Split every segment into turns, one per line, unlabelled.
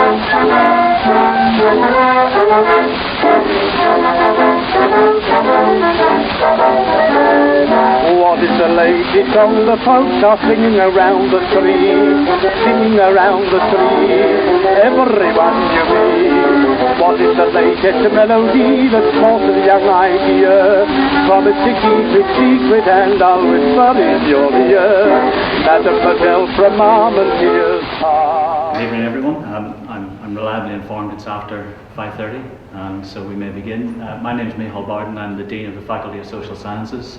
What is the latest song the folks are singing around the tree? Singing around the tree, everyone you meet. What is the latest melody that taught the young idea? Promise to keep it secret and I'll whisper in your ear that the Patel from Armentiers are.
Good evening, everyone. I'm reliably informed it's after 5:30, and so we may begin. My name is Micheál Barden. I'm the Dean of the Faculty of Social Sciences,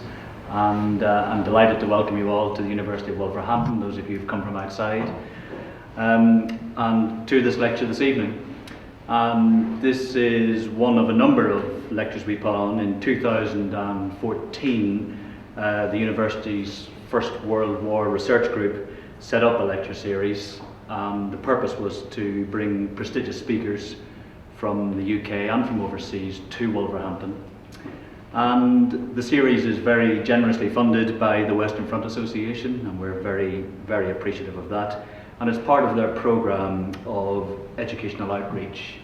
and I'm delighted to welcome you all to the University of Wolverhampton, those of you who've come from outside, and to this lecture this evening. This is one of a number of lectures we put on. In 2014, the university's First World War Research Group set up a lecture series. The purpose was to bring prestigious speakers from the UK and from overseas to Wolverhampton. And the series is very generously funded by the Western Front Association, and we're very, very appreciative of that. And it's part of their programme of educational outreach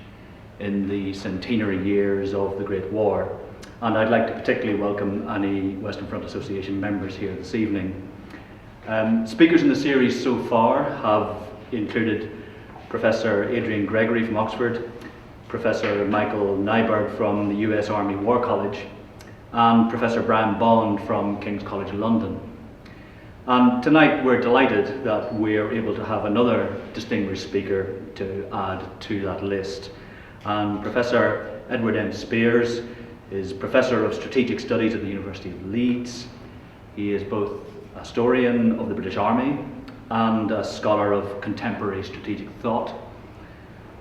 in the centenary years of the Great War. And I'd like to particularly welcome any Western Front Association members here this evening. Speakers in the series so far have included Professor Adrian Gregory from Oxford, Professor Michael Nyberg from the US Army War College, and Professor Brian Bond from King's College London. And tonight we're delighted that we're able to have another distinguished speaker to add to that list. And Professor Edward Spiers is Professor of Strategic Studies at the University of Leeds. He is both a historian of the British Army and a scholar of contemporary strategic thought,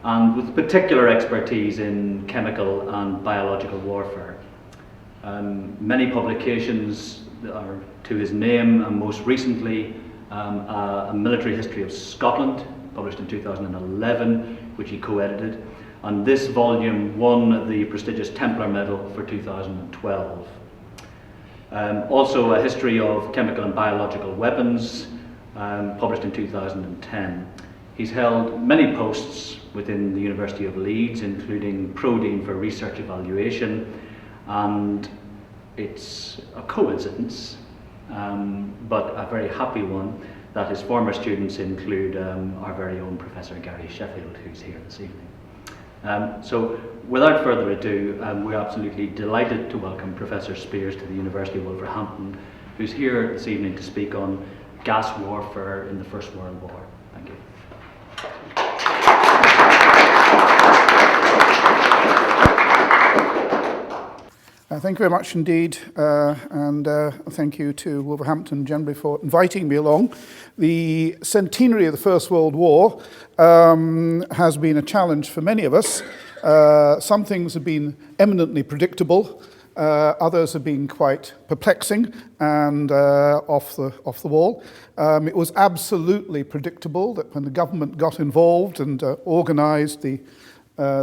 and with particular expertise in chemical and biological warfare. Many publications are to his name, and most recently a military history of Scotland, published in 2011, which he co-edited, and this volume won the prestigious Templar Medal for 2012. Also a history of chemical and biological weapons, published in 2010. He's held many posts within the University of Leeds, including Pro-Dean for Research Evaluation, and it's a coincidence, but a very happy one, that his former students include our very own Professor Gary Sheffield, who's here this evening. So without further ado, we're absolutely delighted to welcome Professor Spiers to the University of Wolverhampton, who's here this evening to speak on gas warfare in the First World War. Thank you.
Thank you very much indeed, and thank you to Wolverhampton generally for inviting me along. The centenary of the First World War has been a challenge for many of us. Some things have been eminently predictable, others have been quite perplexing and off the wall. It was absolutely predictable that when the government got involved and organised the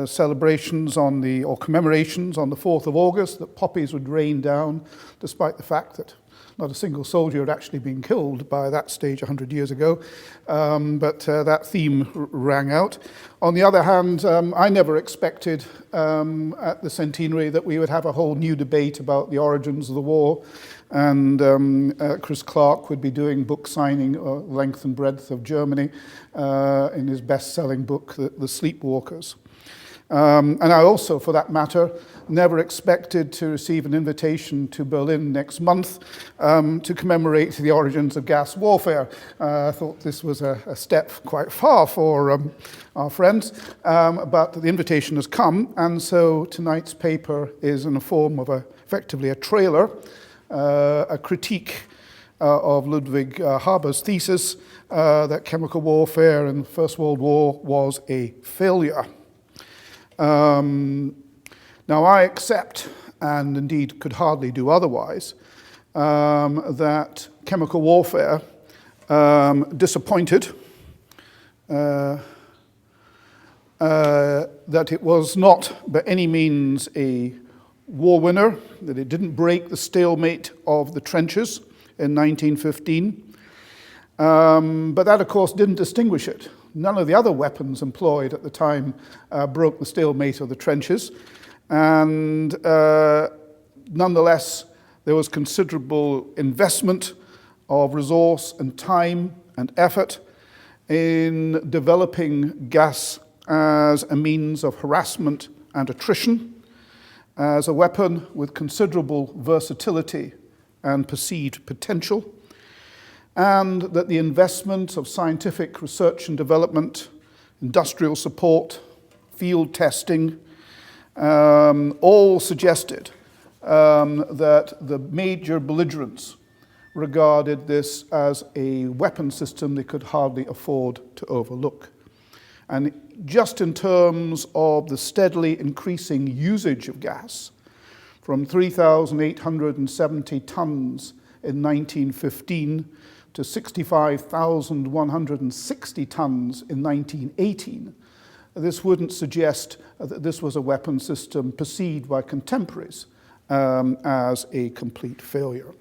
celebrations or commemorations on the 4th of August, that poppies would rain down, despite the fact that not a single soldier had actually been killed by that stage 100 years ago, but that theme rang out. On the other hand, I never expected at the centenary that we would have a whole new debate about the origins of the war, and Chris Clark would be doing book signing, Length and Breadth of Germany, in his best-selling book, The Sleepwalkers. And I also, for that matter, never expected to receive an invitation to Berlin next month to commemorate the origins of gas warfare. I thought this was a step quite far for our friends, but the invitation has come, and so tonight's paper is in the form of effectively a trailer, a critique of Ludwig Haber's thesis that chemical warfare in the First World War was a failure. Now I accept, and indeed could hardly do otherwise, that chemical warfare disappointed, that it was not by any means a war winner, that it didn't break the stalemate of the trenches in 1915, but that of course didn't distinguish it None of the other weapons employed at the time broke the stalemate of the trenches, and nonetheless, there was considerable investment of resource and time and effort in developing gas as a means of harassment and attrition, as a weapon with considerable versatility and perceived potential, and that the investment of scientific research and development, industrial support, field testing, all suggested that the major belligerents regarded this as a weapon system they could hardly afford to overlook. And just in terms of the steadily increasing usage of gas, from 3,870 tons in 1915 to 65,160 tons in 1918, this wouldn't suggest that this was a weapon system perceived by contemporaries as a complete failure.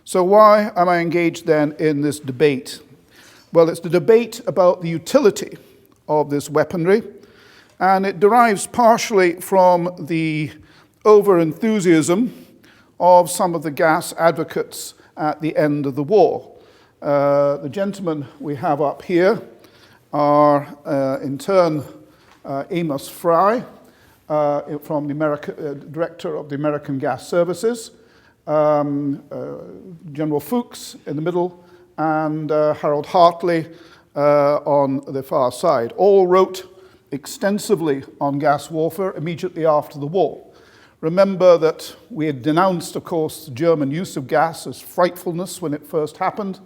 So why am I engaged then in this debate? Well, it's the debate about the utility of this weaponry, and it derives partially from the over-enthusiasm of some of the gas advocates at the end of the war. The gentlemen we have up here are, in turn, Amos Fry, from the Director of the American Gas Services, General Fuchs in the middle, and Harold Hartley on the far side. All wrote extensively on gas warfare immediately after the war. Remember that we had denounced, of course, the German use of gas as frightfulness when it first happened,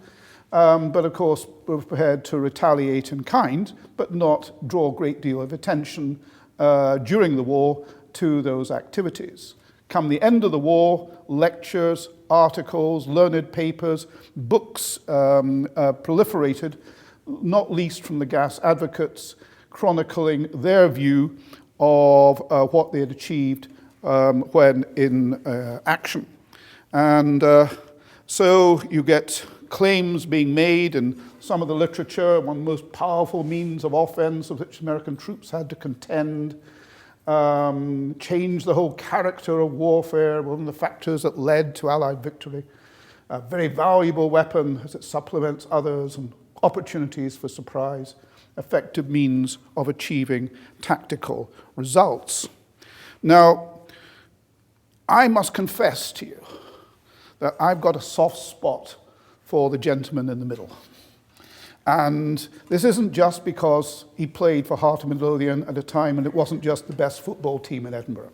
but of course we were prepared to retaliate in kind, but not draw a great deal of attention during the war to those activities. Come the end of the war, lectures, articles, learned papers, books proliferated, not least from the gas advocates, chronicling their view of what they had achieved when in action. And so you get claims being made in some of the literature, one of the most powerful means of offense of which American troops had to contend, changed the whole character of warfare, one of the factors that led to Allied victory. A very valuable weapon as it supplements others, and opportunities for surprise, effective means of achieving tactical results. Now, I must confess to you that I've got a soft spot for the gentleman in the middle. And this isn't just because he played for Heart of Midlothian at a time and it wasn't just the best football team in Edinburgh,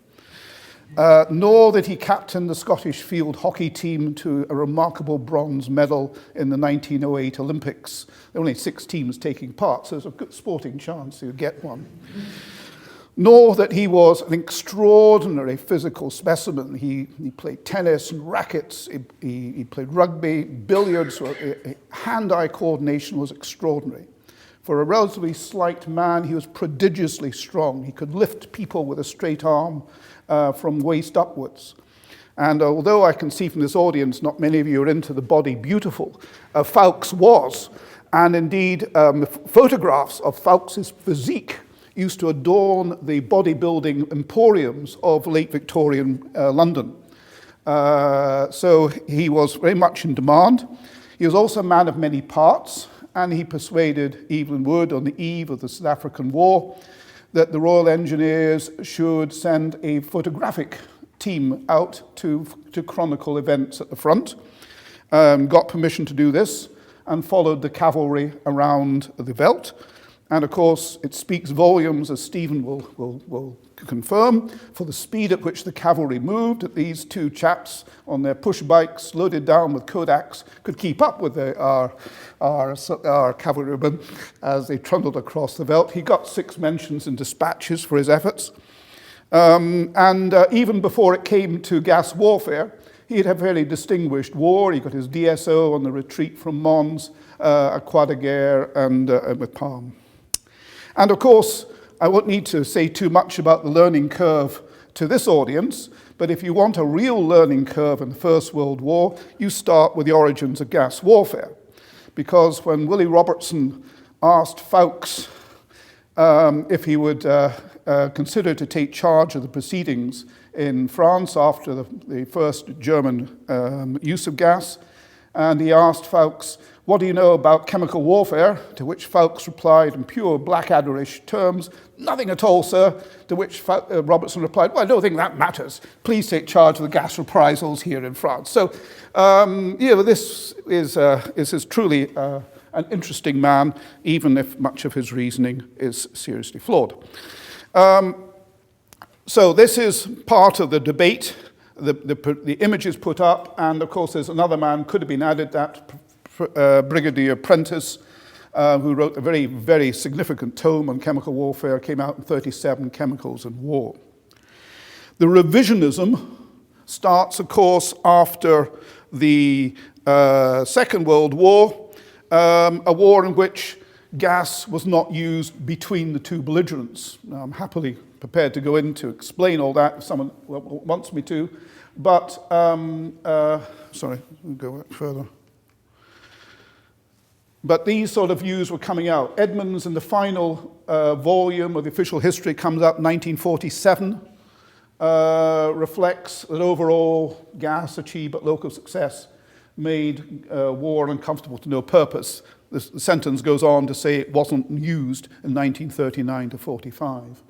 nor that he captained the Scottish field hockey team to a remarkable bronze medal in the 1908 Olympics. There were only 6 teams taking part, so there's a good sporting chance you'd get one. Nor that he was an extraordinary physical specimen. He played tennis and rackets, he played rugby, billiards, hand-eye coordination was extraordinary. For a relatively slight man, he was prodigiously strong. He could lift people with a straight arm from waist upwards. And although I can see from this audience, not many of you are into the body beautiful, Fawkes was, and indeed photographs of Fawkes' physique used to adorn the bodybuilding emporiums of late Victorian London. So he was very much in demand. He was also a man of many parts, and he persuaded Evelyn Wood on the eve of the South African War that the Royal Engineers should send a photographic team out to chronicle events at the front. Got permission to do this and followed the cavalry around the veldt. And of course, it speaks volumes, as Stephen will confirm, for the speed at which the cavalry moved. That these 2 chaps on their push bikes, loaded down with Kodaks, could keep up with our cavalrymen as they trundled across the veldt. He got 6 mentions in dispatches for his efforts. Even before it came to gas warfare, he had a fairly distinguished war. He got his DSO on the retreat from Mons, at Croix de Guerre, and with Palm. And of course, I won't need to say too much about the learning curve to this audience, but if you want a real learning curve in the First World War, you start with the origins of gas warfare. Because when Willie Robertson asked Fawkes if he would consider to take charge of the proceedings in France after the first German use of gas. And he asked Fawkes, "What do you know about chemical warfare?" To which Fawkes replied in pure Blackadder-ish terms, "Nothing at all, sir." To which Robertson replied, "Well, I don't think that matters. Please take charge of the gas reprisals here in France." So, this is truly an interesting man, even if much of his reasoning is seriously flawed. So this is part of the debate. The image is put up, and of course there's another man could have been added, that Brigadier Prentice, who wrote a very, very significant tome on chemical warfare, came out in 1937, Chemicals and War. The revisionism starts, of course, after the Second World War, a war in which gas was not used between the two belligerents. Now, I'm happily prepared to go in to explain all that if someone wants me to, but, sorry, I'll go back further. But these sort of views were coming out. Edmonds, in the final volume of the official history, comes out in 1947, reflects that overall gas achieved but local success made war uncomfortable to no purpose. The sentence goes on to say it wasn't used in 1939 to 45.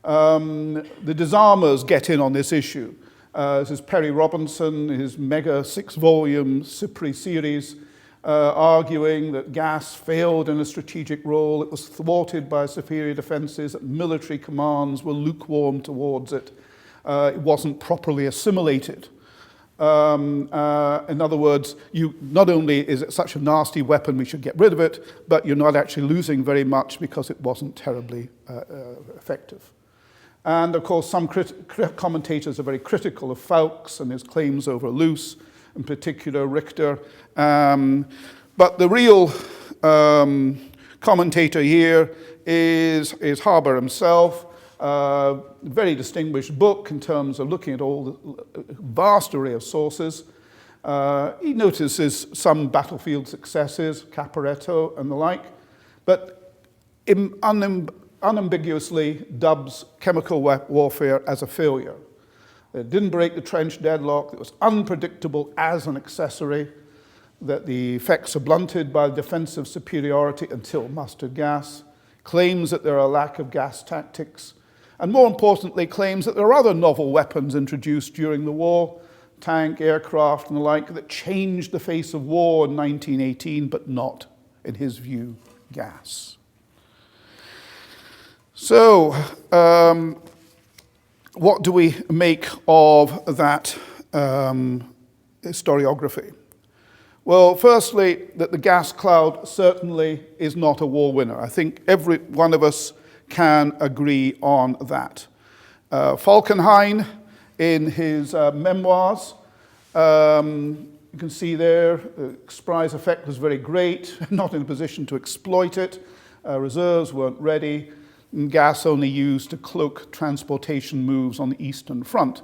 The disarmers get in on this issue. This is Perry Robinson, his mega 6-volume Cypri series, arguing that gas failed in a strategic role. It was thwarted by superior defenses, that military commands were lukewarm towards it. It wasn't properly assimilated. In other words, not only is it such a nasty weapon, we should get rid of it, but you're not actually losing very much because it wasn't terribly effective. And of course, some commentators are very critical of Fawkes and his claims over Loos, in particular Richter. But the real commentator here is Harbour himself. Very distinguished book in terms of looking at all the vast array of sources. He notices some battlefield successes, Caporetto and the like, but unambiguously dubs chemical warfare as a failure. It didn't break the trench deadlock, it was unpredictable as an accessory, that the effects are blunted by defensive superiority until mustard gas, claims that there are a lack of gas tactics, and more importantly, claims that there are other novel weapons introduced during the war, tank, aircraft, and the like, that changed the face of war in 1918, but not, in his view, gas. So, what do we make of that historiography? Well, firstly, that the gas cloud certainly is not a war winner. I think every one of us can agree on that. Falkenhayn, in his memoirs, you can see there, the surprise effect was very great, not in a position to exploit it. Reserves weren't ready, and gas only used to cloak transportation moves on the Eastern Front.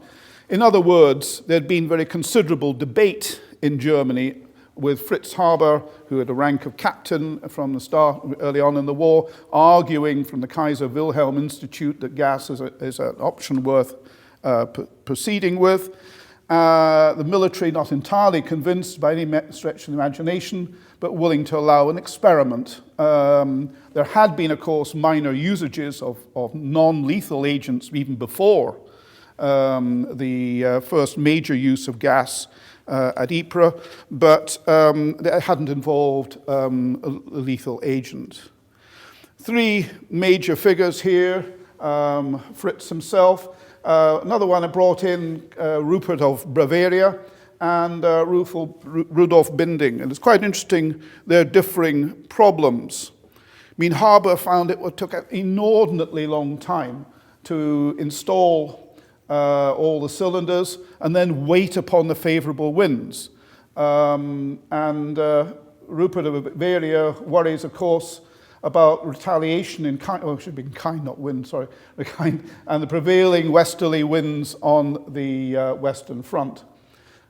In other words, there had been very considerable debate in Germany with Fritz Haber, who had a rank of captain from the start, early on in the war, arguing from the Kaiser Wilhelm Institute that gas is an option worth proceeding with. The military not entirely convinced by any stretch of the imagination, but willing to allow an experiment. There had been, of course, minor usages of non-lethal agents even before the first major use of gas at Ypres, but it hadn't involved a lethal agent. Three major figures here, Fritz himself. Another one I brought in, Rupert of Bavaria, and Rudolf Binding. And it's quite interesting, their differing problems. I mean, Haber found it took an inordinately long time to install all the cylinders and then wait upon the favorable winds. Rupert of Bavaria worries, of course, about retaliation in kind, it should be in kind, not wind, sorry, and the prevailing westerly winds on the Western Front.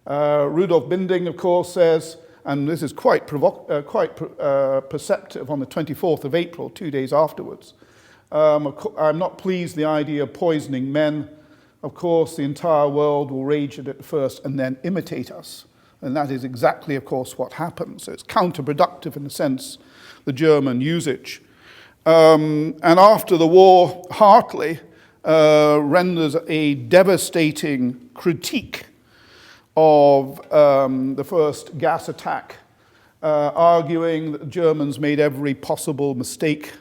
Rudolf Binding, of course, says, and this is quite perceptive on the 24th of April, 2 days afterwards. I'm not pleased the idea of poisoning men. Of course, the entire world will rage at it first and then imitate us. And that is exactly, of course, what happens. So it's counterproductive in a sense, the German usage. And after the war, Hartley renders a devastating critique of the first gas attack, arguing that the Germans made every possible mistake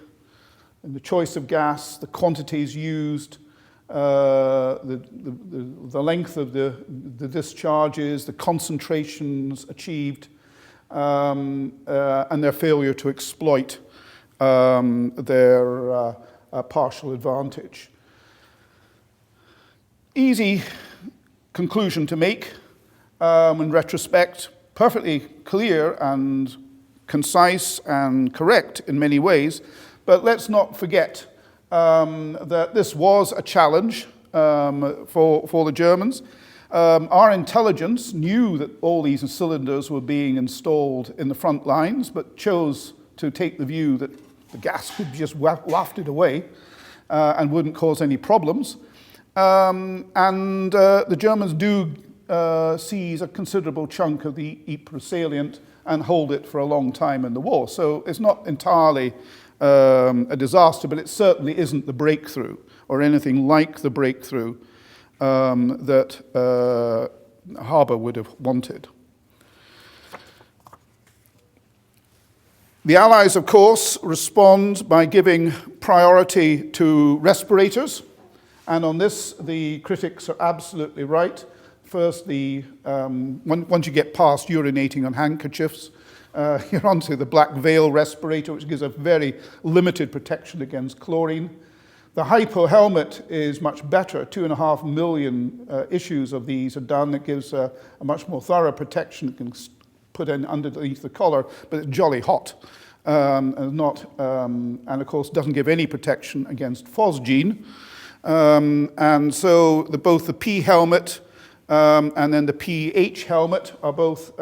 in the choice of gas, the quantities used, the length of the discharges, the concentrations achieved, and their failure to exploit their partial advantage. Easy conclusion to make in retrospect, perfectly clear and concise and correct in many ways, but let's not forget that this was a challenge for the Germans. Our intelligence knew that all these cylinders were being installed in the front lines, but chose to take the view that the gas could be just wafted away and wouldn't cause any problems. The Germans do seize a considerable chunk of the Ypres salient and hold it for a long time in the war. So it's not entirely a disaster, but it certainly isn't the breakthrough or anything like the breakthrough that Harbour would have wanted. The Allies, of course, respond by giving priority to respirators. And on this, the critics are absolutely right. First, once you get past urinating on handkerchiefs, you're onto the black veil respirator, which gives a very limited protection against chlorine. The hypo helmet is much better. 2.5 million issues of these are done. It gives a much more thorough protection. It can put in underneath the collar, but it's jolly hot. And of course, doesn't give any protection against phosgene. And so both the P helmet and then the PH helmet are both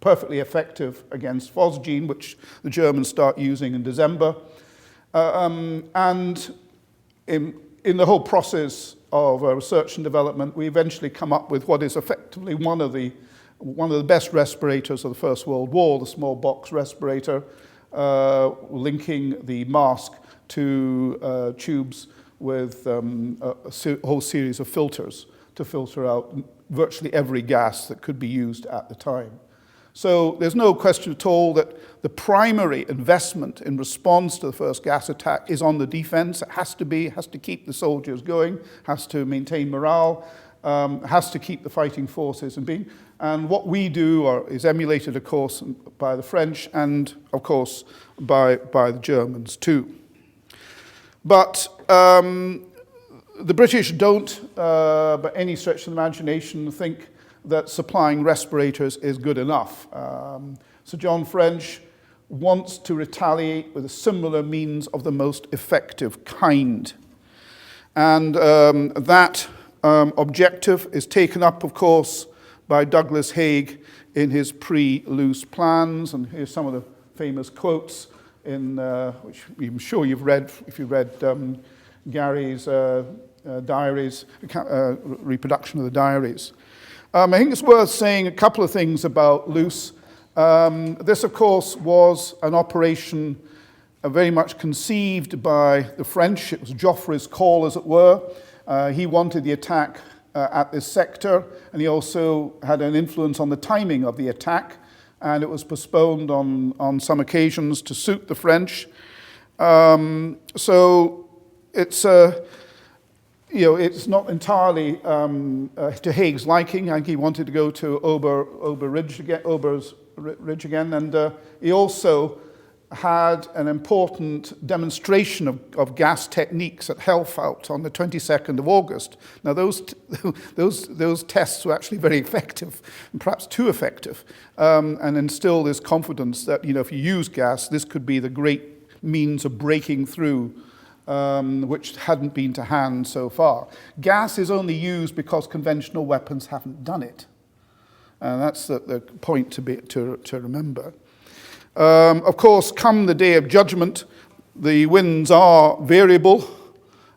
perfectly effective against phosgene, which the Germans start using in December. And in the whole process of research and development, we eventually come up with what is effectively one of the best respirators of the First World War, the small box respirator, linking the mask to tubes with a whole series of filters to filter out virtually every gas that could be used at the time. So there's no question at all that the primary investment in response to the first gas attack is on the defense. It has to keep the soldiers going, has to maintain morale, has to keep the fighting forces in being. And what we do is emulated, of course, by the French and, of course, by the Germans too. But the British don't, by any stretch of the imagination, think that supplying respirators is good enough. Sir John French wants to retaliate with a similar means of the most effective kind. And that objective is taken up, of course, by Douglas Haig in his pre-Loos plans. And here's some of the famous quotes which I'm sure you've read if you read Gary's diaries, reproduction of the diaries. I think it's worth saying a couple of things about Loos. This, of course, was an operation very much conceived by the French. It was Joffre's call, as it were. He wanted the attack at this sector, and he also had an influence on the timing of the attack, and it was postponed on some occasions to suit the French. So it's it's not entirely to Haig's liking. I think he wanted to go to Ober's Ridge again, and he also had an important demonstration of gas techniques at Helfelt on the 22nd of August. Now those tests were actually very effective, and perhaps too effective, and instilled this confidence that if you use gas, this could be the great means of breaking through, which hadn't been to hand so far. Gas is only used because conventional weapons haven't done it. And that's the point to remember. Of course, come the day of judgment, the winds are variable.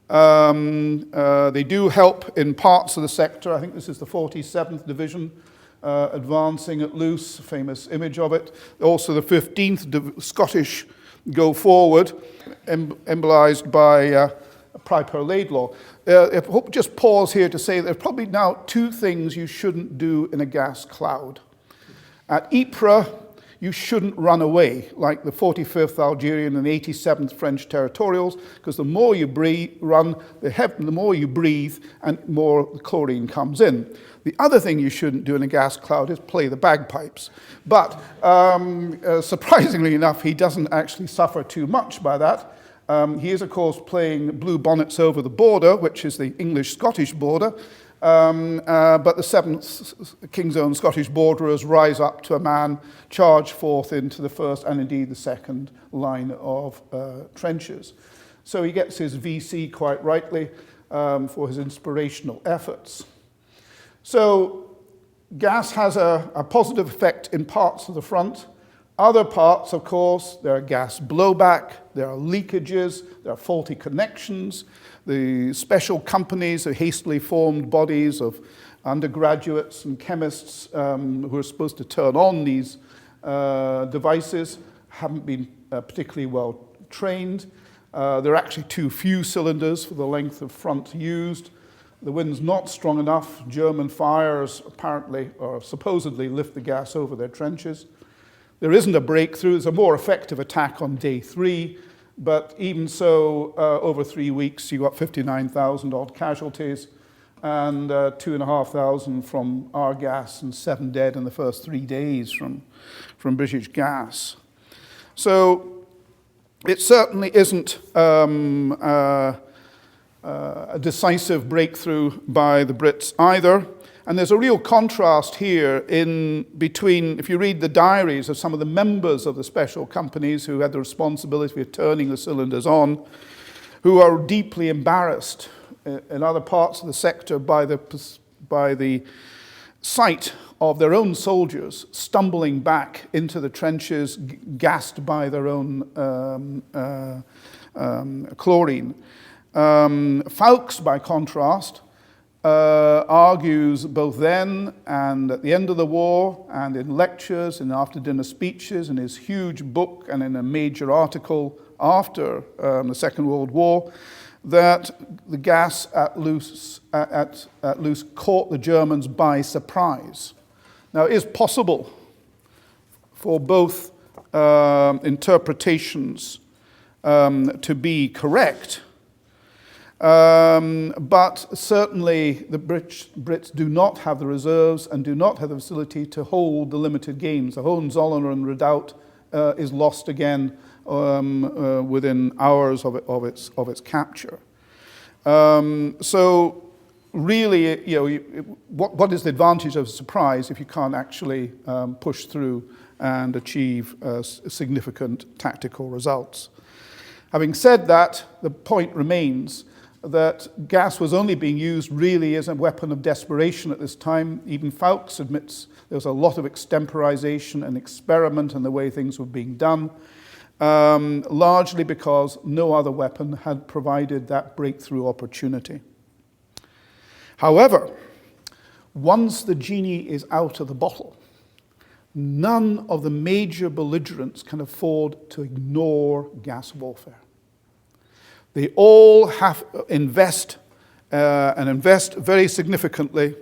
They do help in parts of the sector. I think this is the 47th Division advancing at Loos, famous image of it. Also the 15th Scottish go forward, embolized by Piper Laidlaw. I hope just pause here to say there's probably now two things you shouldn't do in a gas cloud. At Ypres, you shouldn't run away like the 45th Algerian and the 87th French territorials, because the more you run, the more you breathe and more chlorine comes in. The other thing you shouldn't do in a gas cloud is play the bagpipes. But surprisingly enough, he doesn't actually suffer too much by that. He is, of course, playing Blue Bonnets Over the Border, which is the English-Scottish border. But the 7th King's Own Scottish borderers rise up to a man, charge forth into the first and indeed the second line of trenches. So he gets his VC quite rightly for his inspirational efforts. So gas has a positive effect in parts of the front. Other parts, of course, there are gas blowback, there are leakages, there are faulty connections. The special companies are hastily formed bodies of undergraduates and chemists who are supposed to turn on these devices haven't been particularly well trained. There are actually too few cylinders for the length of front used. The wind's not strong enough. German fires apparently or supposedly lift the gas over their trenches. There isn't a breakthrough. There's a more effective attack on day 3. But even so, over 3 weeks, you got 59,000 odd casualties and 2,500 from our gas and 7 dead in the first 3 days from British gas. So it certainly isn't a decisive breakthrough by the Brits either. And there's a real contrast here in between, if you read the diaries of some of the members of the special companies who had the responsibility of turning the cylinders on, who are deeply embarrassed in other parts of the sector by the sight of their own soldiers stumbling back into the trenches, gassed by their own chlorine. Fawkes, by contrast, argues both then and at the end of the war and in lectures and after-dinner speeches in his huge book and in a major article after the Second World War that the gas at Loos caught the Germans by surprise. Now, it is possible for both interpretations to be correct, but certainly the Brits do not have the reserves and do not have the facility to hold the limited gains. The Hohenzollern redoubt is lost again within hours of its capture. So really, what is the advantage of surprise if you can't actually push through and achieve significant tactical results? Having said that, the point remains that gas was only being used really as a weapon of desperation at this time. Even Fawkes admits there was a lot of extemporization and experiment in the way things were being done, largely because no other weapon had provided that breakthrough opportunity. However, once the genie is out of the bottle, none of the major belligerents can afford to ignore gas warfare. They all have invest very significantly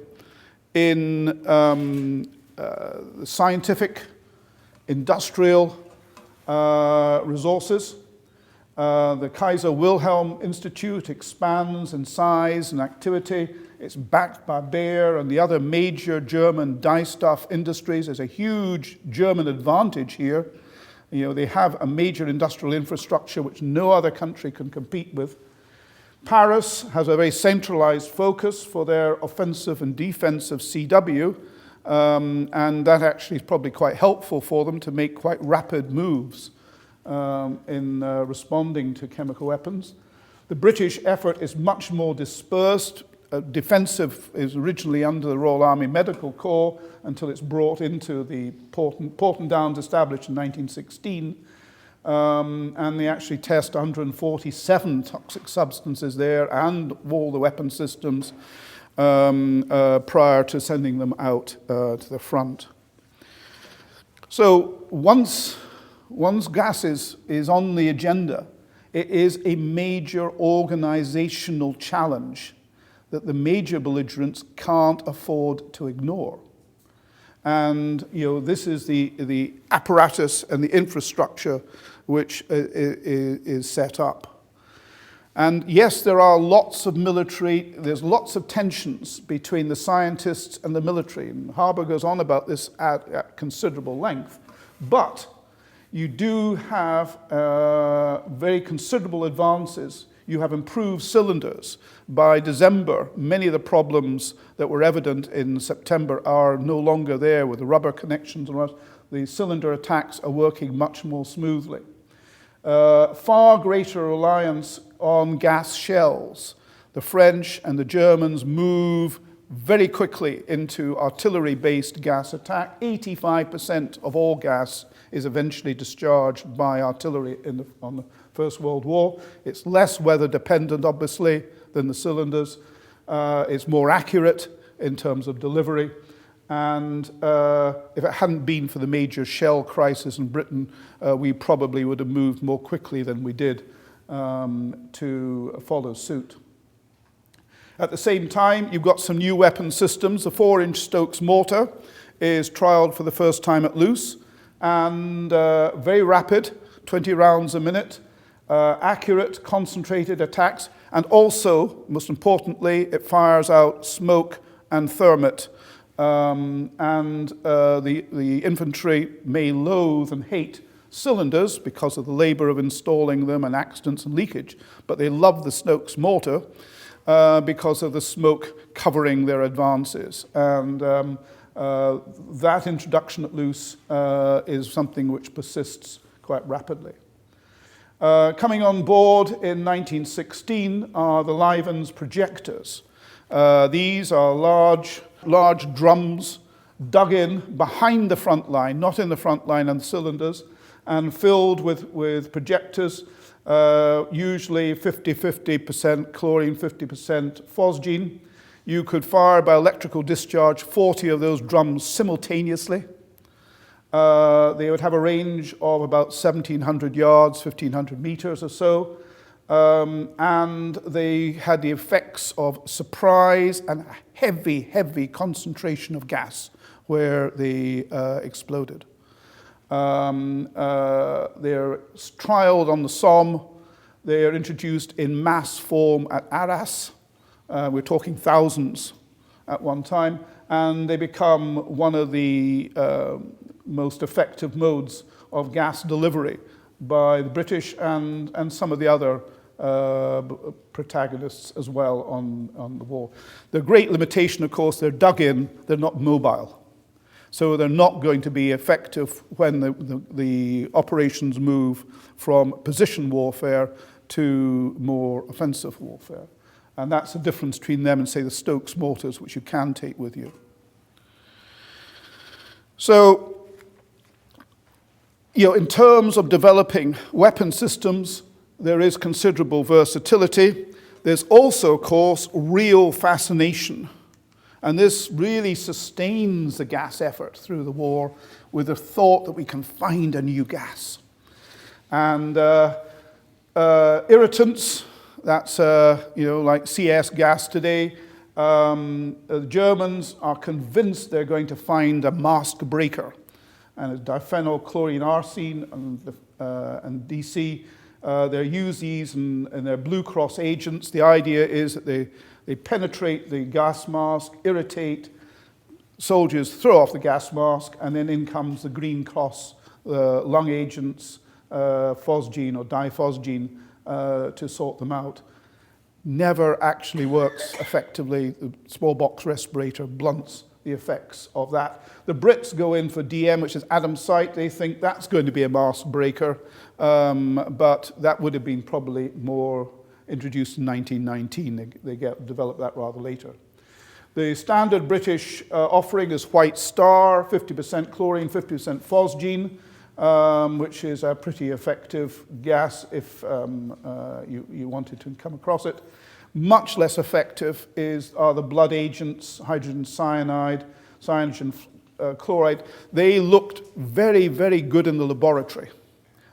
in scientific, industrial resources. The Kaiser Wilhelm Institute expands in size and activity. It's backed by Bayer and the other major German dyestuff industries. There's a huge German advantage here. They have a major industrial infrastructure which no other country can compete with. Paris has a very centralized focus for their offensive and defensive CW, and that actually is probably quite helpful for them to make quite rapid moves in responding to chemical weapons. The British effort is much more dispersed defensive, is originally under the Royal Army Medical Corps until it's brought into the Porton Downs, established in 1916. And they actually test 147 toxic substances there and all the weapon systems prior to sending them out to the front. So once gas is on the agenda, it is a major organizational challenge that the major belligerents can't afford to ignore. And this is the apparatus and the infrastructure which is set up. And yes, there's lots of tensions between the scientists and the military. And Harbour goes on about this at considerable length. But you do have very considerable advances. You have improved cylinders. By December, many of the problems that were evident in September are no longer there with the rubber connections and the rest. The cylinder attacks are working much more smoothly. Far greater reliance on gas shells. The French and the Germans move very quickly into artillery-based gas attack. 85% of all gas is eventually discharged by artillery on the First World War. It's less weather dependent, obviously, than the cylinders. It's more accurate in terms of delivery. And if it hadn't been for the major shell crisis in Britain, we probably would have moved more quickly than we did to follow suit. At the same time, you've got some new weapon systems. The 4-inch Stokes mortar is trialled for the first time at Loos, and very rapid, 20 rounds a minute, accurate, concentrated attacks, and also, most importantly, it fires out smoke and thermite. The infantry may loathe and hate cylinders because of the labor of installing them and accidents and leakage, but they love the Stokes mortar because of the smoke covering their advances. And that introduction at Loos is something which persists quite rapidly. Coming on board in 1916 are the Livens projectors. These are large drums dug in behind the front line, not in the front line and the cylinders, and filled with projectors, usually 50% chlorine, 50% phosgene. You could fire by electrical discharge 40 of those drums simultaneously. They would have a range of about 1,700 yards, 1,500 meters or so. And they had the effects of surprise and heavy concentration of gas where they exploded. They're trialed on the Somme. They are introduced in mass form at Arras. We're talking thousands at one time. And they become one of the most effective modes of gas delivery by the British and some of the other protagonists as well on the war. The great limitation, of course, they're dug in, they're not mobile. So they're not going to be effective when the operations move from position warfare to more offensive warfare. And that's the difference between them and, say, the Stokes mortars, which you can take with you. So, in terms of developing weapon systems, there is considerable versatility. There's also, of course, real fascination. And this really sustains the gas effort through the war with the thought that we can find a new gas. And irritants, that's like CS gas today. The Germans are convinced they're going to find a mask breaker. And diphenylchlorine arsine and DC, they use these and they're Blue Cross agents. The idea is that they penetrate the gas mask, irritate, soldiers throw off the gas mask, and then in comes the Green Cross lung agents, phosgene or diphosgene, to sort them out. Never actually works effectively. The smallpox respirator blunts the effects of that. The Brits go in for DM, which is Adamsite. They think that's going to be a mask breaker, but that would have been probably more introduced in 1919. They developed that rather later. The standard British offering is White Star, 50% chlorine, 50% phosgene, which is a pretty effective gas if you wanted to come across it. Much less effective are the blood agents, hydrogen cyanide, cyanogen chloride. They looked very, very good in the laboratory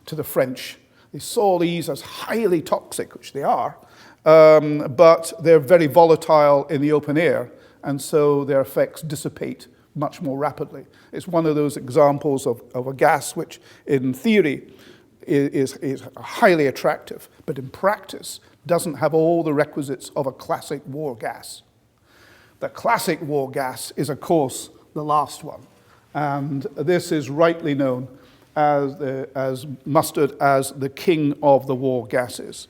to the French. They saw these as highly toxic, which they are, but they're very volatile in the open air, and so their effects dissipate much more rapidly. It's one of those examples of a gas which, in theory, is highly attractive, but in practice doesn't have all the requisites of a classic war gas. The classic war gas is, of course, the last one, and this is rightly known as mustard as the king of the war gases.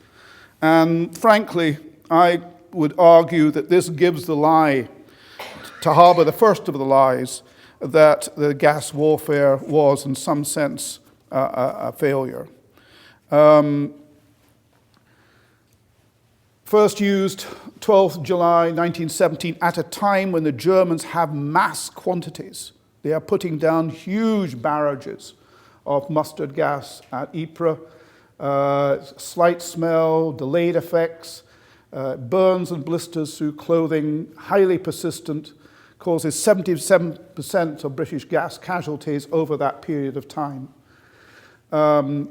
And frankly, I would argue that this gives the lie to harbour the first of the lies that the gas warfare was, in some sense, a failure. First used 12th July 1917 at a time when the Germans have mass quantities. They are putting down huge barrages of mustard gas at Ypres. Slight smell, delayed effects, burns and blisters through clothing, highly persistent, causes 77% of British gas casualties over that period of time.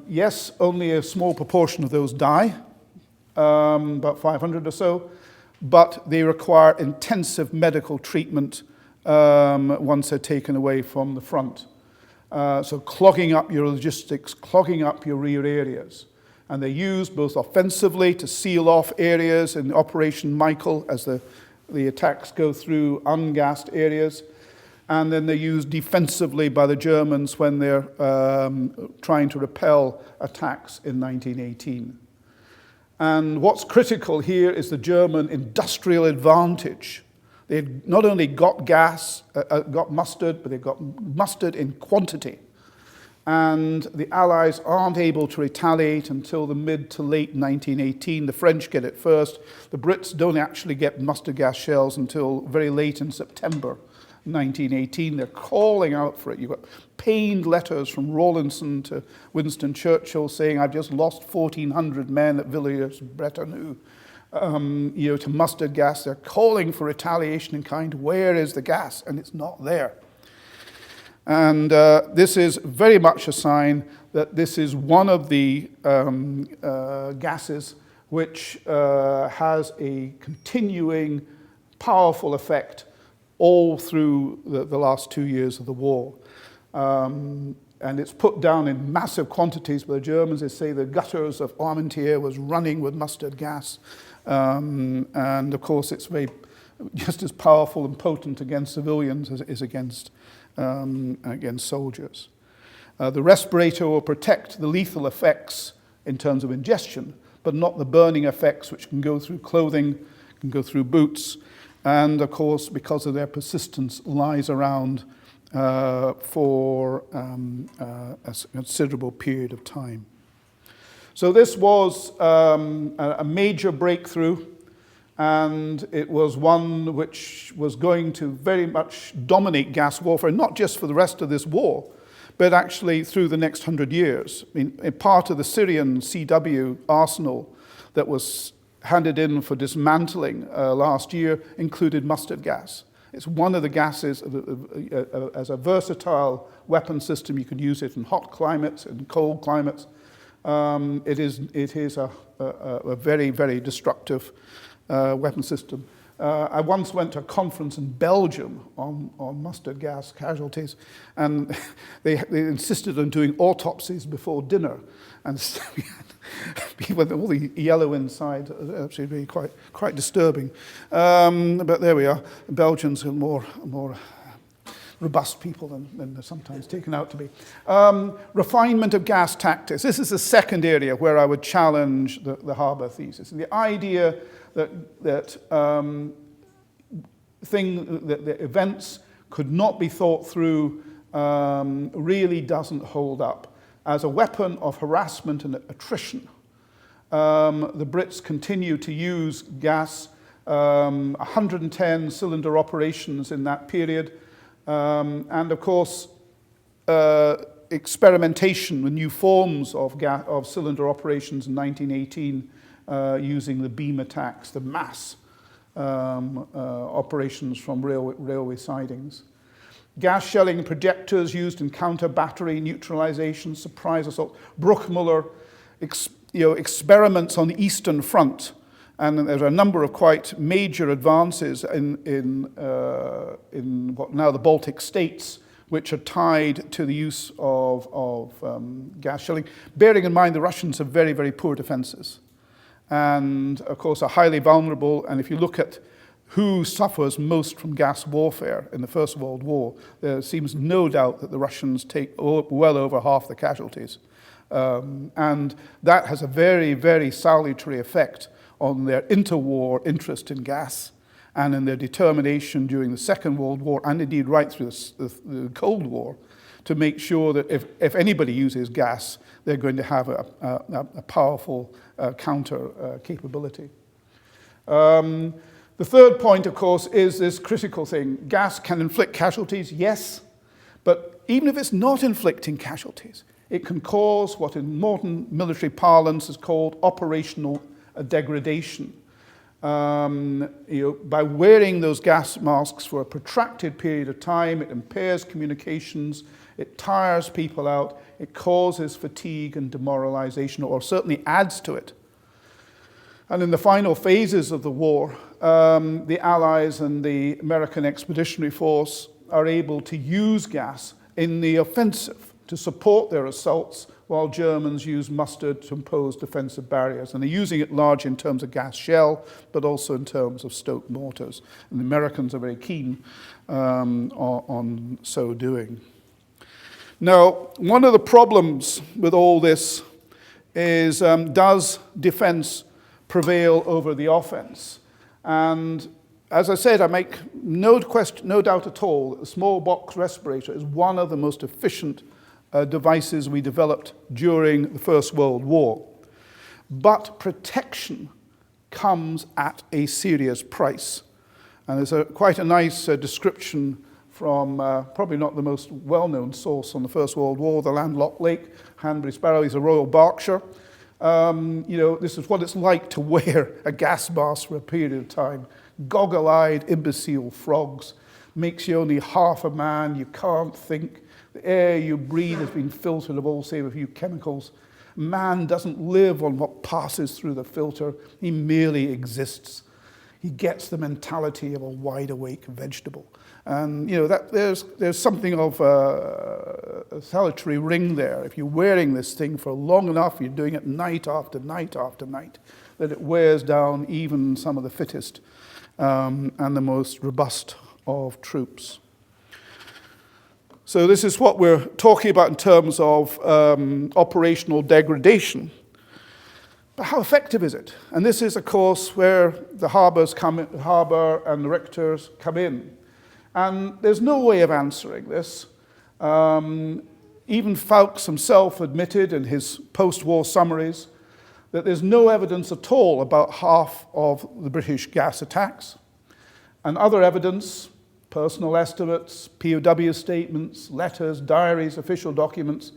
Yes, only a small proportion of those die, about 500 or so, but they require intensive medical treatment once they're taken away from the front. So clogging up your logistics, clogging up your rear areas. And they're used both offensively to seal off areas in Operation Michael as the attacks go through ungassed areas. And then they're used defensively by the Germans when they're trying to repel attacks in 1918. And what's critical here is the German industrial advantage. They've not only got gas, got mustard, but they've got mustard in quantity. And the Allies aren't able to retaliate until the mid to late 1918. The French get it first. The Brits don't actually get mustard gas shells until very late in September 1918. They're calling out for it. You've got pained letters from Rawlinson to Winston Churchill saying, I've just lost 1,400 men at Villiers-Bretonneux. To mustard gas. They're calling for retaliation in kind. Where is the gas? And it's not there. And this is very much a sign that this is one of the gases which has a continuing powerful effect all through the last 2 years of the war. And it's put down in massive quantities by the Germans. They say the gutters of Armentières was running with mustard gas. And of course, it's just as powerful and potent against civilians as it is against soldiers. The respirator will protect the lethal effects in terms of ingestion, but not the burning effects which can go through clothing, can go through boots, and of course, because of their persistence, lies around for a considerable period of time. So this was a major breakthrough, and it was one which was going to very much dominate gas warfare, not just for the rest of this war, but actually through the next 100 years. I mean, a part of the Syrian CW arsenal that was handed in for dismantling last year included mustard gas. It's one of the gases as a versatile weapon system. You can use it in hot climates and cold climates. It is a very, very destructive weapon system. I once went to a conference in Belgium on mustard gas casualties, and they insisted on doing autopsies before dinner. And so we had people with all the yellow inside, actually really quite disturbing. But there we are. Belgians are more robust people than they're sometimes taken out to be. Refinement of gas tactics. This is the second area where I would challenge the Harbour thesis. And the idea that the events could not be thought through really doesn't hold up. As a weapon of harassment and attrition, The Brits continue to use gas, 110 cylinder operations in that period, and of course experimentation with new forms of cylinder operations in 1918 using the beam attacks, the mass operations from railway sidings. Gas shelling projectors used in counter-battery neutralization, surprise assault. Bruckmüller experiments on the Eastern Front, and there's a number of quite major advances in what now the Baltic states, which are tied to the use of gas shelling. Bearing in mind the Russians have very, very poor defenses, and of course are highly vulnerable. And if you look at who suffers most from gas warfare in the First World War, there seems no doubt that the Russians take well over half the casualties. And that has a very, very salutary effect on their interwar interest in gas and in their determination during the Second World War, and indeed right through the Cold War, to make sure that if anybody uses gas, they're going to have a powerful counter capability. The third point, of course, is this critical thing. Gas can inflict casualties, yes, but even if it's not inflicting casualties, it can cause what in modern military parlance is called operational degradation. By wearing those gas masks for a protracted period of time, it impairs communications, it tires people out, it causes fatigue and demoralization, or certainly adds to it. And in the final phases of the war, the Allies and the American Expeditionary Force are able to use gas in the offensive to support their assaults, while Germans use mustard to impose defensive barriers. And they're using it largely in terms of gas shell, but also in terms of Stoke mortars. And the Americans are very keen on so doing. Now, one of the problems with all this is, does defense prevail over the offense? And as I said, I make no doubt at all that the small box respirator is one of the most efficient devices we developed during the First World War. But protection comes at a serious price. And there's quite a nice description from probably not the most well-known source on the First World War, the landlocked lake, Hanbury Sparrow. He's a Royal Berkshire. This is what it's like to wear a gas mask for a period of time. Goggle-eyed, imbecile frogs. Makes you only half a man. You can't think. The air you breathe has been filtered of all save a few chemicals. Man doesn't live on what passes through the filter. He merely exists. He gets the mentality of a wide-awake vegetable. And there's something of a salutary ring there. If you're wearing this thing for long enough, you're doing it night after night after night, that it wears down even some of the fittest and the most robust of troops. So this is what we're talking about in terms of operational degradation. But how effective is it? And this is, of course, where the harbour and the rectors come in. And there's no way of answering this. Even Fawkes himself admitted in his post-war summaries that there's no evidence at all about half of the British gas attacks. And other evidence, personal estimates, POW statements, letters, diaries, official documents,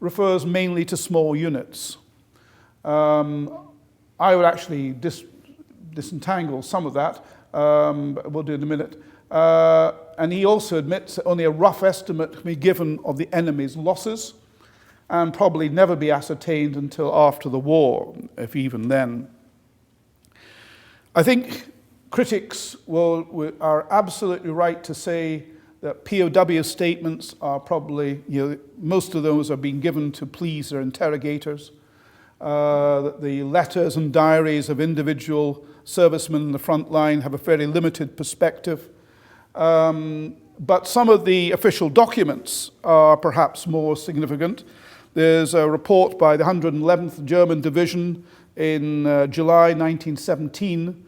refers mainly to small units. I would actually disentangle some of that, but we'll do it in a minute. And he also admits that only a rough estimate can be given of the enemy's losses, and probably never be ascertained until after the war, if even then. I think critics are absolutely right to say that POW statements are probably, most of those are being given to please their interrogators. That the letters and diaries of individual servicemen in the front line have a fairly limited perspective. But some of the official documents are perhaps more significant. There's a report by the 111th German Division in July 1917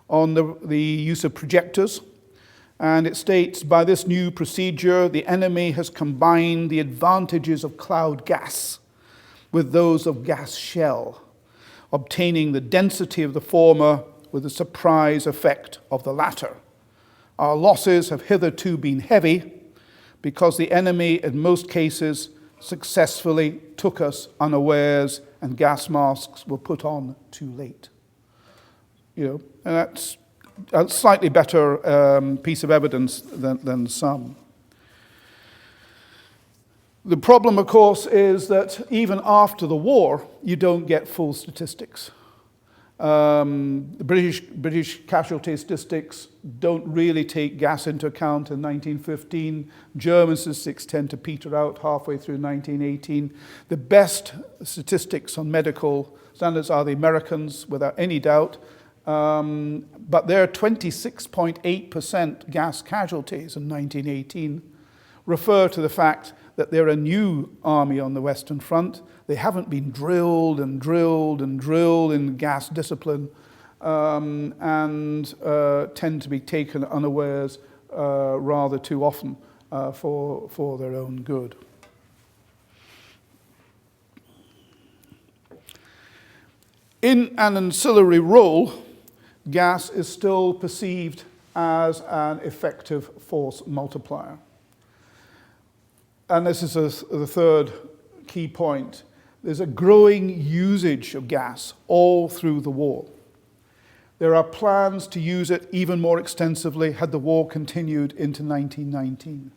on the use of projectors. And it states, by this new procedure, the enemy has combined the advantages of cloud gas with those of gas shell. obtaining the density of the former with the surprise effect of the latter. Our losses have hitherto been heavy because the enemy, in most cases, successfully took us unawares and gas masks were put on too late. And that's a slightly better piece of evidence than some. The problem, of course, is that even after the war, you don't get full statistics. The British casualty statistics don't really take gas into account in 1915. German statistics tend to peter out halfway through 1918. The best statistics on medical standards are the Americans, without any doubt. But their 26.8% gas casualties in 1918 refer to the fact that they're a new army on the Western Front. They haven't been drilled and drilled and drilled in gas discipline, and tend to be taken unawares rather too often for their own good. In an ancillary role, gas is still perceived as an effective force multiplier. And this is the third key point. There's a growing usage of gas all through the war. There are plans to use it even more extensively had the war continued into 1919.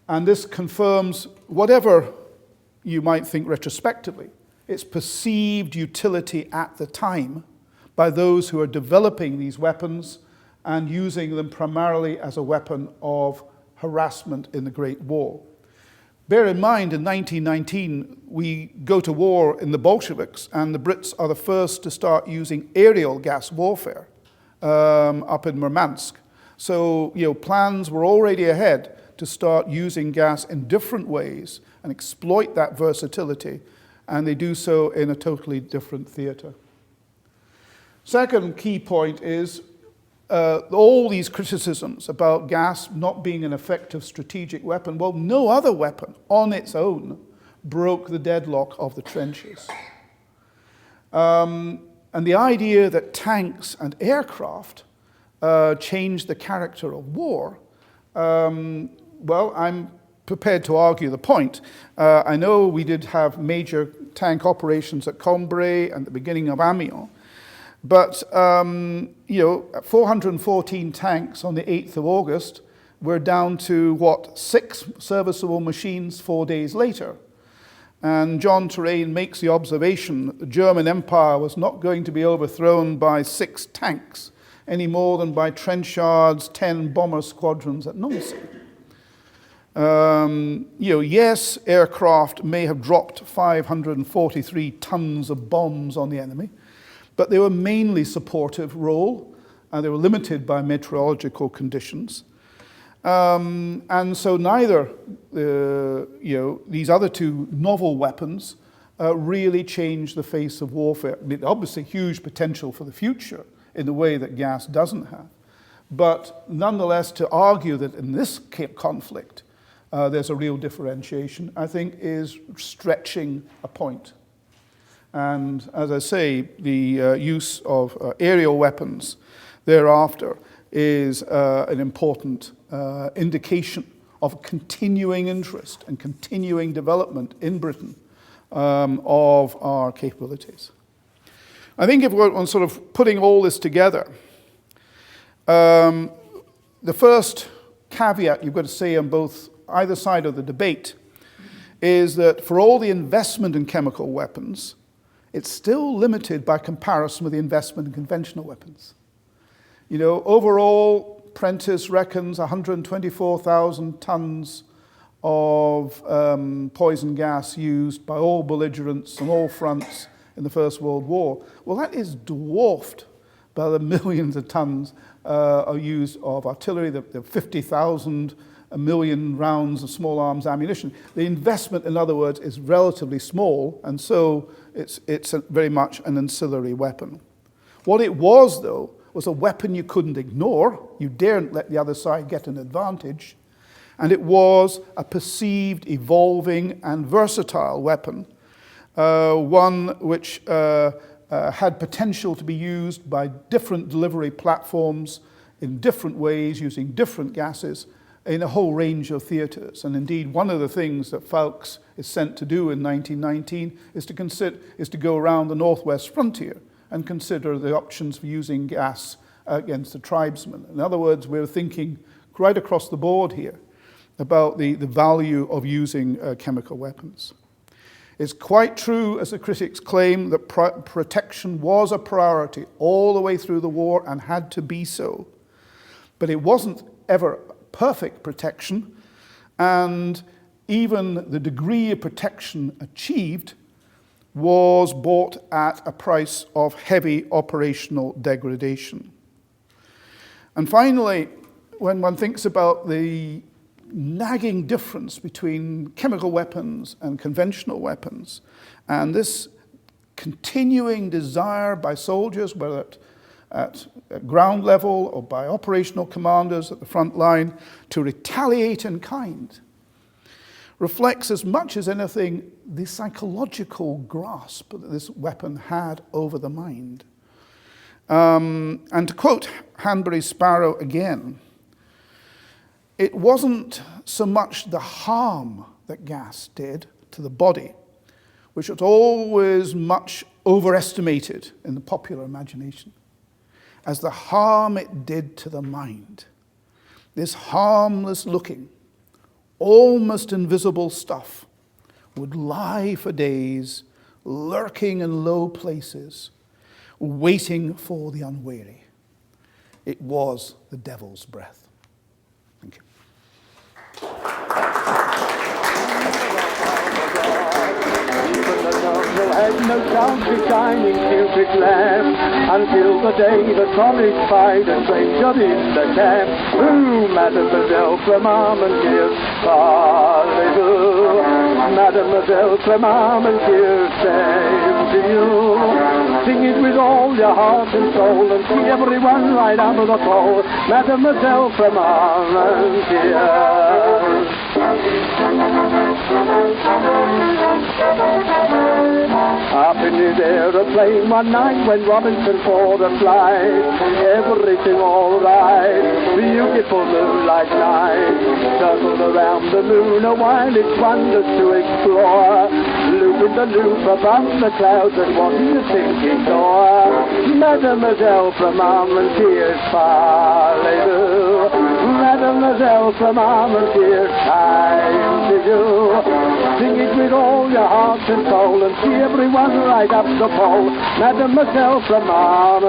And this confirms whatever you might think retrospectively, its perceived utility at the time by those who are developing these weapons and using them primarily as a weapon of harassment in the Great War. Bear in mind, in 1919, we go to war in the Bolsheviks, and the Brits are the first to start using aerial gas warfare up in Murmansk. So, plans were already ahead to start using gas in different ways and exploit that versatility, and they do so in a totally different theater. Second key point is all these criticisms about gas not being an effective strategic weapon. Well, no other weapon on its own broke the deadlock of the trenches. And the idea that tanks and aircraft changed the character of war, well, I'm prepared to argue the point. I know we did have major tank operations at Cambrai and the beginning of Amiens. But, 414 tanks on the 8th of August, we're down to, 6 serviceable machines 4 days later. And John Terrain makes the observation that the German Empire was not going to be overthrown by 6 tanks any more than by Trenchard's 10 bomber squadrons at Nancy. Yes, aircraft may have dropped 543 tons of bombs on the enemy, but they were mainly supportive role, and they were limited by meteorological conditions. And so neither these other two novel weapons really changed the face of warfare. I mean, obviously huge potential for the future in the way that gas doesn't have. But nonetheless, to argue that in this conflict there's a real differentiation, I think is stretching a point. And as I say, the use of aerial weapons thereafter is an important indication of continuing interest and continuing development in Britain of our capabilities. I think if we're on sort of putting all this together, the first caveat you've got to say on either side of the debate is that for all the investment in chemical weapons, it's still limited by comparison with the investment in conventional weapons. Overall, Prentice reckons 124,000 tons of poison gas used by all belligerents on all fronts in the First World War. Well, that is dwarfed by the millions of tons used of artillery, the 50,000, a million rounds of small arms ammunition. The investment, in other words, is relatively small, and so it's very much an ancillary weapon. What it was, though, was a weapon you couldn't ignore. You daren't let the other side get an advantage. And it was a perceived, evolving, and versatile weapon one which had potential to be used by different delivery platforms in different ways, using different gases in a whole range of theatres. And indeed, one of the things that Fawkes is sent to do in 1919 is to go around the northwest frontier and consider the options for using gas against the tribesmen. In other words, we're thinking right across the board here about the value of using chemical weapons. It's quite true, as the critics claim, that protection was a priority all the way through the war and had to be so. But it wasn't ever perfect protection, and even the degree of protection achieved was bought at a price of heavy operational degradation. And finally, when one thinks about the nagging difference between chemical weapons and conventional weapons, and this continuing desire by soldiers, whether at ground level or by operational commanders at the front line, to retaliate in kind, reflects as much as anything the psychological grasp that this weapon had over the mind. And to quote Hanbury's Sparrow again, it wasn't so much the harm that gas did to the body, which was always much overestimated in the popular imagination, as the harm it did to the mind. This harmless looking, almost invisible stuff would lie for days, lurking in low places, waiting for the unwary. It was the devil's breath. Thank you.
Had no chance of shining Cupid's lamp until the day the college spied a stranger in the camp. Ooh, Mademoiselle Clement, parlez-vous. Mademoiselle Clement, same to you. Sing it with all your heart and soul and see everyone right under the pole. Mademoiselle Clement, up in his aeroplane one night when Robinson for the flight, everything all right, beautiful moonlight night, circled around the moon a while its wonders to explore, looping the loop above the clouds, and what do you think he saw? Mademoiselle Clement, parlez-vous. Mademoiselle Clement, time to you. Sing it with all your heart and soul and see everyone right up the pole. Mademoiselle Clement,